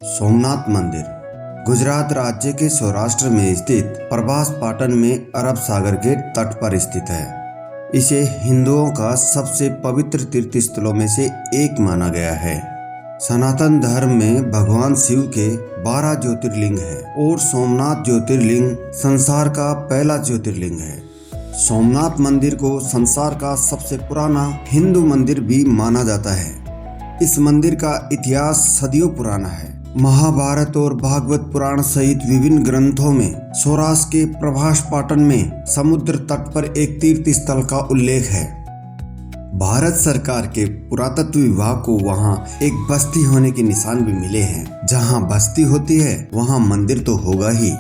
सोमनाथ मंदिर गुजरात राज्य के सौराष्ट्र में स्थित प्रभास पाटन में अरब सागर के तट पर स्थित है। इसे हिंदुओं का सबसे पवित्र तीर्थ स्थलों में से एक माना गया है। सनातन धर्म में भगवान शिव के 12 ज्योतिर्लिंग है और सोमनाथ ज्योतिर्लिंग संसार का पहला ज्योतिर्लिंग है। सोमनाथ मंदिर को संसार का सबसे पुराना हिंदू मंदिर भी माना जाता है। इस मंदिर का इतिहास सदियों पुराना है। महाभारत और भागवत पुराण सहित विभिन्न ग्रंथों में सौराष्ट्र के प्रभास पाटन में समुद्र तट पर एक तीर्थ स्थल का उल्लेख है। भारत सरकार के पुरातत्व विभाग को वहां एक बस्ती होने के निशान भी मिले हैं। जहां बस्ती होती है वहां मंदिर तो होगा ही।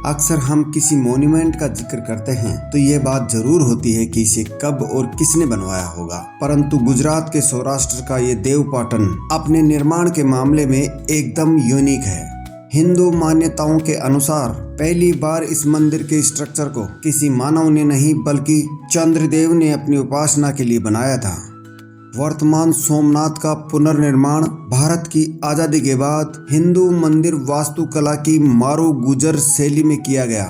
अक्सर हम किसी मॉन्यूमेंट का जिक्र करते हैं तो ये बात जरूर होती है कि इसे कब और किसने बनवाया होगा, परंतु गुजरात के सौराष्ट्र का ये देव पाटन अपने निर्माण के मामले में एकदम यूनिक है। हिंदू मान्यताओं के अनुसार पहली बार इस मंदिर के स्ट्रक्चर को किसी मानव ने नहीं बल्कि चंद्रदेव ने अपनी उपासना के लिए बनाया था। वर्तमान सोमनाथ का पुनर्निर्माण भारत की आजादी के बाद हिंदू मंदिर वास्तुकला की मारू गुजर शैली में किया गया।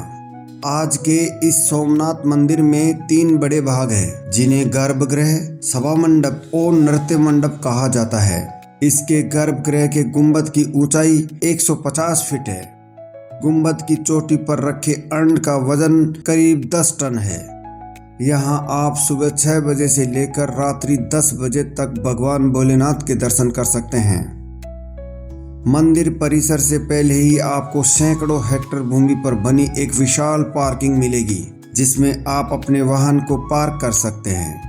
आज के इस सोमनाथ मंदिर में 3 बड़े भाग हैं, जिन्हें गर्भगृह, सभा मंडप और नृत्य मंडप कहा जाता है। इसके गर्भगृह के गुंबद की ऊंचाई 150 फीट है। गुंबद की चोटी पर रखे अंड का वजन करीब 10 टन है। यहाँ आप सुबह 6 बजे से लेकर रात्रि 10 बजे तक भगवान भोलेनाथ के दर्शन कर सकते हैं। मंदिर परिसर से पहले ही आपको सैकड़ों हेक्टेयर भूमि पर बनी एक विशाल पार्किंग मिलेगी, जिसमें आप अपने वाहन को पार्क कर सकते हैं।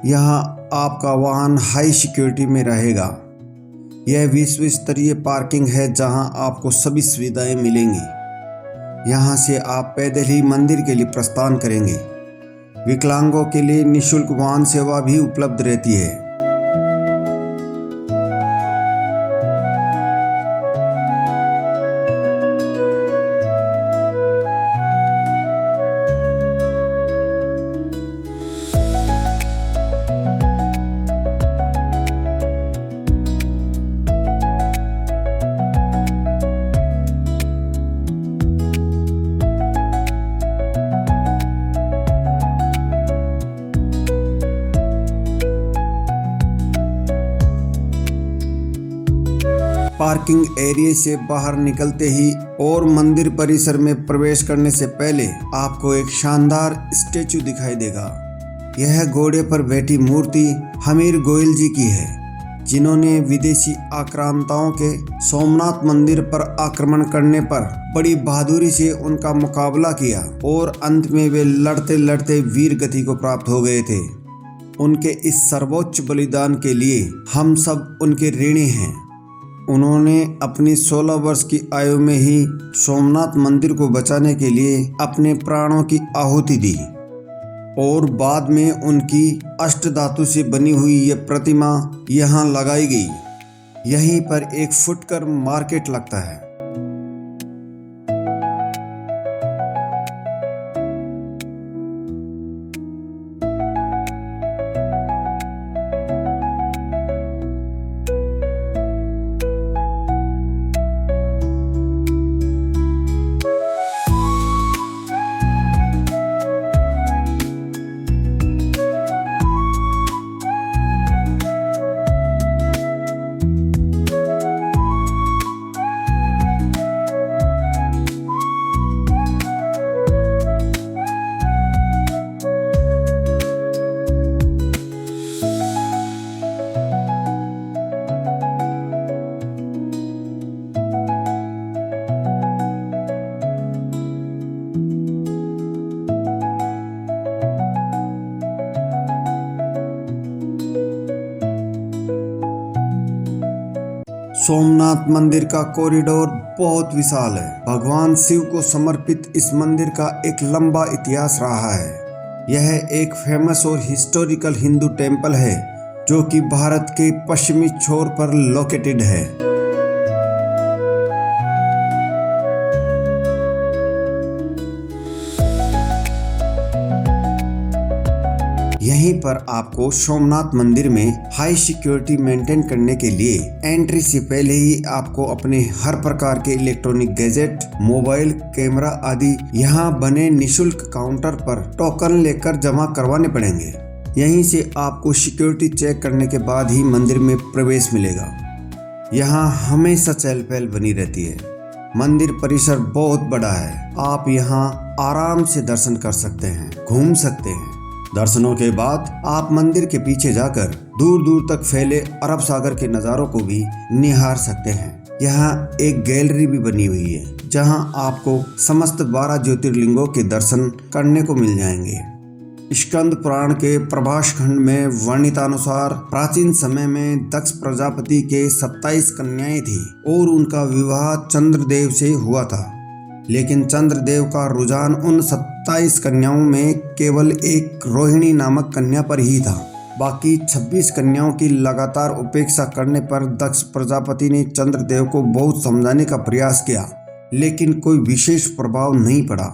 यहाँ आपका वाहन हाई सिक्योरिटी में रहेगा। यह विश्व स्तरीय पार्किंग है जहाँ आपको सभी सुविधाएं मिलेंगी। यहाँ से आप पैदल ही मंदिर के लिए प्रस्थान करेंगे। विकलांगों के लिए निःशुल्क वाहन सेवा भी उपलब्ध रहती है। पार्किंग एरिया से बाहर निकलते ही और मंदिर परिसर में प्रवेश करने से पहले आपको एक शानदार स्टैचू दिखाई देगा। यह घोड़े पर बैठी मूर्ति हमीर गोयल जी की है, जिन्होंने विदेशी आक्रांताओं के सोमनाथ मंदिर पर आक्रमण करने पर बड़ी बहादुरी से उनका मुकाबला किया और अंत में वे लड़ते लड़ते वीर गति को प्राप्त हो गए थे। उनके इस सर्वोच्च बलिदान के लिए हम सब उनके ऋणी हैं। उन्होंने अपनी 16 वर्ष की आयु में ही सोमनाथ मंदिर को बचाने के लिए अपने प्राणों की आहुति दी और बाद में उनकी अष्टधातु से बनी हुई यह प्रतिमा यहाँ लगाई गई। यहीं पर एक फुटकर मार्केट लगता है। सोमनाथ मंदिर का कॉरिडोर बहुत विशाल है। भगवान शिव को समर्पित इस मंदिर का एक लंबा इतिहास रहा है। यह एक फेमस और हिस्टोरिकल हिंदू टेम्पल है जो कि भारत के पश्चिमी छोर पर लोकेटेड है। यहीं पर आपको सोमनाथ मंदिर में हाई सिक्योरिटी मेंटेन करने के लिए एंट्री से पहले ही आपको अपने हर प्रकार के इलेक्ट्रॉनिक गैजेट, मोबाइल, कैमरा आदि यहाँ बने निशुल्क काउंटर पर टोकन लेकर जमा करवाने पड़ेंगे। यहीं से आपको सिक्योरिटी चेक करने के बाद ही मंदिर में प्रवेश मिलेगा। यहाँ हमेशा चहल पहल बनी रहती है। मंदिर परिसर बहुत बड़ा है। आप यहाँ आराम से दर्शन कर सकते हैं, घूम सकते हैं। दर्शनों के बाद आप मंदिर के पीछे जाकर दूर दूर तक फैले अरब सागर के नज़ारों को भी निहार सकते हैं। यहाँ एक गैलरी भी बनी हुई है जहाँ आपको समस्त 12 ज्योतिर्लिंगों के दर्शन करने को मिल जाएंगे। स्कंद पुराण के प्रभास खंड में वर्णितानुसार प्राचीन समय में दक्ष प्रजापति के 27 कन्याएं थी और उनका विवाह चंद्रदेव से हुआ था। लेकिन चंद्रदेव का रुझान उन 27 कन्याओं में केवल एक रोहिणी नामक कन्या पर ही था। बाकी 26 कन्याओं की लगातार उपेक्षा करने पर दक्ष प्रजापति ने चंद्रदेव को बहुत समझाने का प्रयास किया, लेकिन कोई विशेष प्रभाव नहीं पड़ा।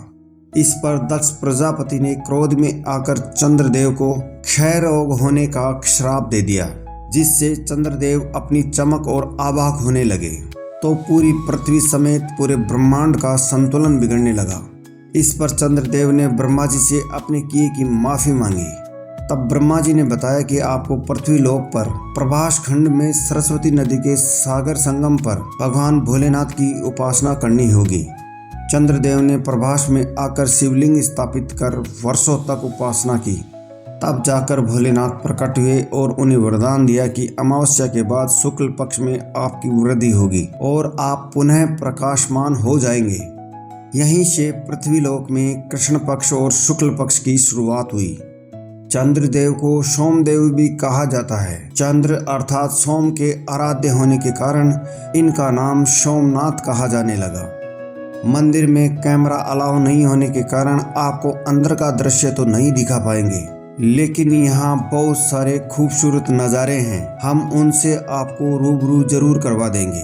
इस पर दक्ष प्रजापति ने क्रोध में आकर चंद्रदेव को क्षय रोग होने का श्राप दे दिया, जिससे चंद्रदेव अपनी चमक और आभाग होने लगे। तो पूरी पृथ्वी समेत पूरे ब्रह्मांड का संतुलन बिगड़ने लगा। इस पर चंद्रदेव ने ब्रह्मा जी से अपने किए की माफी मांगी। तब ब्रह्मा जी ने बताया कि आपको पृथ्वी लोक पर प्रभास खंड में सरस्वती नदी के सागर संगम पर भगवान भोलेनाथ की उपासना करनी होगी। चंद्रदेव ने प्रभास में आकर शिवलिंग स्थापित कर वर्षों तक उपासना की। तब जाकर भोलेनाथ प्रकट हुए और उन्हें वरदान दिया कि अमावस्या के बाद शुक्ल पक्ष में आपकी वृद्धि होगी और आप पुनः प्रकाशमान हो जाएंगे। यहीं से पृथ्वीलोक में कृष्ण पक्ष और शुक्ल पक्ष की शुरुआत हुई। चंद्रदेव को सोमदेव भी कहा जाता है। चंद्र अर्थात सोम के आराध्य होने के कारण इनका नाम सोमनाथ कहा जाने लगा। मंदिर में कैमरा अलाउ नहीं होने के कारण आपको अंदर का दृश्य तो नहीं दिखा पाएंगे, लेकिन यहाँ बहुत सारे खूबसूरत नज़ारे हैं। हम उनसे आपको रूबरू जरूर करवा देंगे।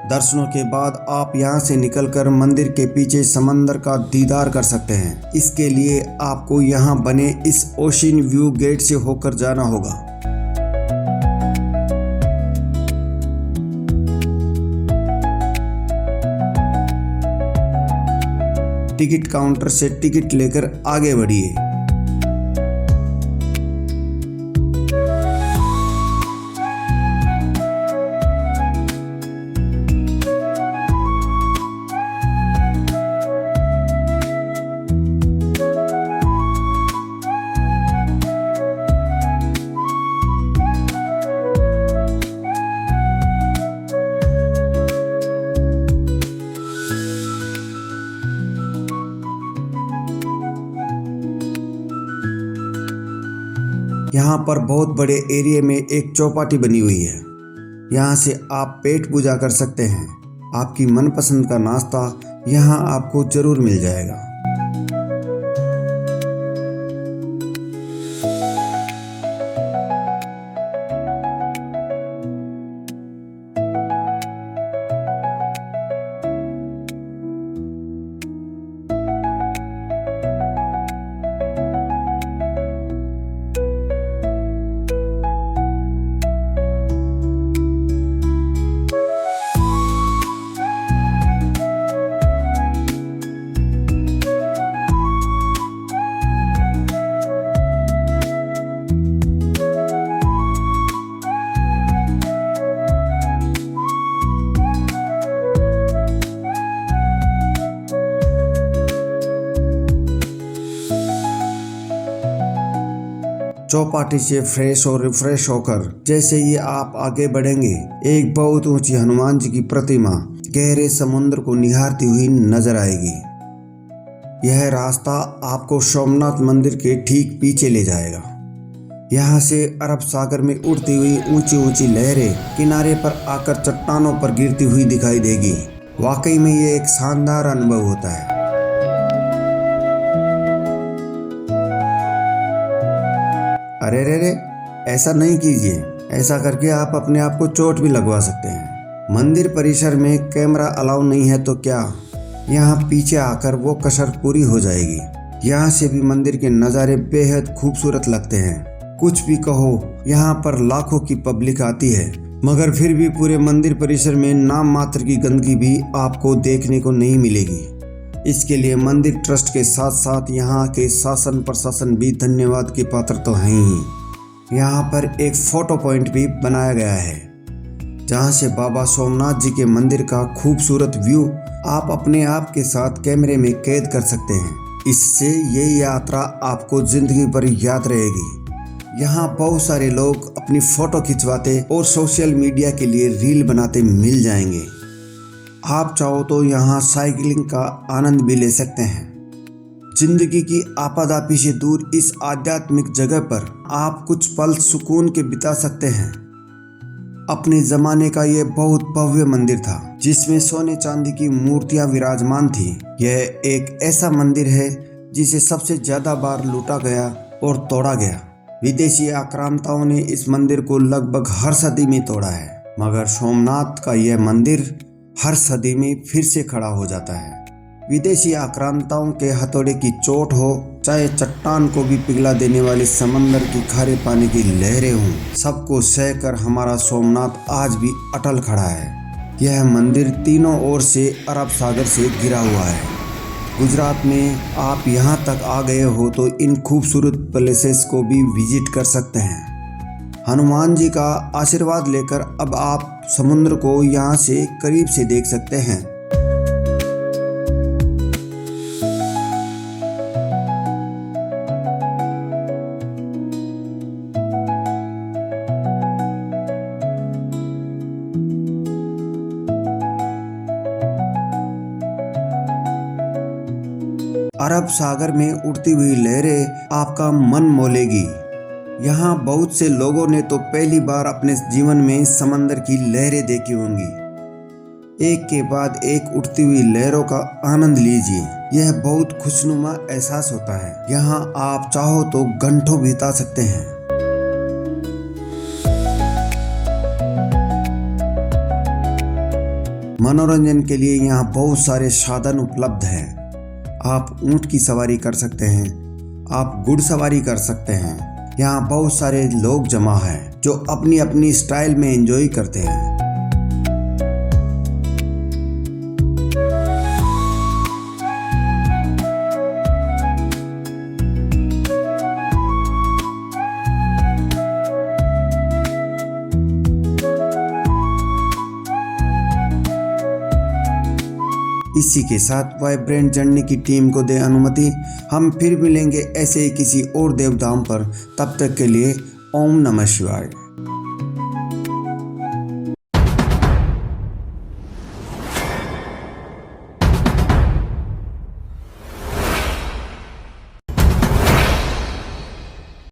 दर्शनों के बाद आप यहाँ से निकलकर मंदिर के पीछे समंदर का दीदार कर सकते हैं। इसके लिए आपको यहाँ बने इस ओशियन व्यू गेट से होकर जाना होगा। टिकट काउंटर से टिकट लेकर आगे बढ़िए। यहाँ पर बहुत बड़े एरिया में एक चौपाटी बनी हुई है। यहाँ से आप पेट पूजा कर सकते हैं। आपकी मनपसंद का नाश्ता यहाँ आपको जरूर मिल जाएगा। चौपाटी से फ्रेश और रिफ्रेश होकर जैसे ही आप आगे बढ़ेंगे, एक बहुत ऊंची हनुमान जी की प्रतिमा गहरे समुद्र को निहारती हुई नजर आएगी। यह रास्ता आपको सोमनाथ मंदिर के ठीक पीछे ले जाएगा। यहाँ से अरब सागर में उड़ती हुई ऊंची ऊंची लहरें किनारे पर आकर चट्टानों पर गिरती हुई दिखाई देगी। वाकई में ये एक शानदार अनुभव होता है। अरे रे रे, ऐसा नहीं कीजिए, ऐसा करके आप अपने आप को चोट भी लगवा सकते हैं। मंदिर परिसर में कैमरा अलाउ नहीं है तो क्या, यहाँ पीछे आकर वो कसर पूरी हो जाएगी। यहाँ से भी मंदिर के नज़ारे बेहद खूबसूरत लगते हैं। कुछ भी कहो, यहाँ पर लाखों की पब्लिक आती है, मगर फिर भी पूरे मंदिर परिसर में नाम मात्र की गंदगी भी आपको देखने को नहीं मिलेगी। इसके लिए मंदिर ट्रस्ट के साथ साथ यहाँ के शासन प्रशासन भी धन्यवाद के पात्र तो हैं ही। यहाँ पर एक फोटो पॉइंट भी बनाया गया है, जहाँ से बाबा सोमनाथ जी के मंदिर का खूबसूरत व्यू आप अपने आप के साथ कैमरे में कैद कर सकते हैं। इससे ये यात्रा आपको जिंदगी भर याद रहेगी। यहाँ बहुत सारे लोग अपनी फोटो खिंचवाते और सोशल मीडिया के लिए रील बनाते मिल जाएंगे। आप चाहो तो यहाँ साइकिलिंग का आनंद भी ले सकते हैं। जिंदगी की आपाधापी से दूर इस आध्यात्मिक जगह पर आप कुछ पल सुकून के बिता सकते हैं। अपने जमाने का ये बहुत भव्य मंदिर था, जिसमें सोने चांदी की मूर्तियां विराजमान थी। यह एक ऐसा मंदिर है जिसे सबसे ज्यादा बार लूटा गया और तोड़ा गया। विदेशी आक्रांताओं ने इस मंदिर को लगभग हर सदी में तोड़ा है, मगर सोमनाथ का यह मंदिर हर सदी में फिर से खड़ा हो जाता है। विदेशी आक्रांताओं के हथौड़े की चोट हो, चाहे चट्टान को भी पिघला देने वाले समंदर की खारे पानी की लहरें हों, सबको सहकर हमारा सोमनाथ आज भी अटल खड़ा है। यह मंदिर तीनों ओर से अरब सागर से घिरा हुआ है। गुजरात में आप यहाँ तक आ गए हो तो इन खूबसूरत प्लेसेस को भी विजिट कर सकते हैं। हनुमान जी का आशीर्वाद लेकर अब आप समुद्र को यहाँ से करीब से देख सकते हैं। अरब सागर में उड़ती हुई लहरें आपका मन मोलेगी। यहाँ बहुत से लोगों ने तो पहली बार अपने जीवन में समंदर की लहरें देखी होंगी। एक के बाद एक उठती हुई लहरों का आनंद लीजिए। यह बहुत खुशनुमा एहसास होता है। यहाँ आप चाहो तो घंटों बिता सकते हैं। मनोरंजन के लिए यहाँ बहुत सारे साधन उपलब्ध हैं। आप ऊंट की सवारी कर सकते हैं, आप घुड़सवारी कर सकते हैं। यहाँ बहुत सारे लोग जमा हैं जो अपनी अपनी स्टाइल में एंजॉय करते हैं। इसी के साथ वाइब्रेंट जर्नी की टीम को दे अनुमति। हम फिर मिलेंगे ऐसे ही किसी और देवधाम पर। तब तक के लिए ओम नमः शिवाय।